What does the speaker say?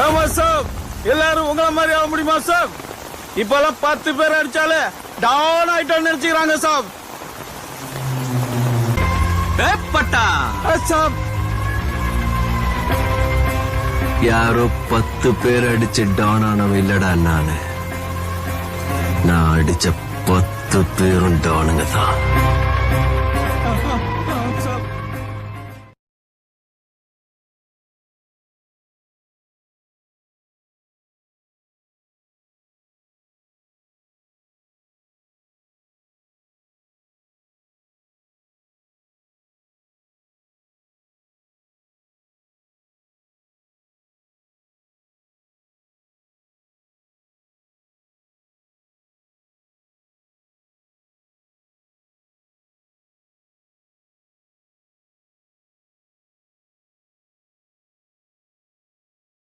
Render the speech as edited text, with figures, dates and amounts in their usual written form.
ஆமா சார், எல்லாரும் உங்களை மாதிரி ஆக முடியுமா சார்? இப்பெல்லாம் 10 பேர் அடிச்சாலே டவுன் ஆயிட்டோம்னு நினைச்சுக்கிறாங்க சார். பட்டா சார், யாரோ 10 பேர் அடிச்சு டவுன் ஆனவன் இல்லடா நான் அடிச்ச 10 பேரும் டவுனுங்க தான்.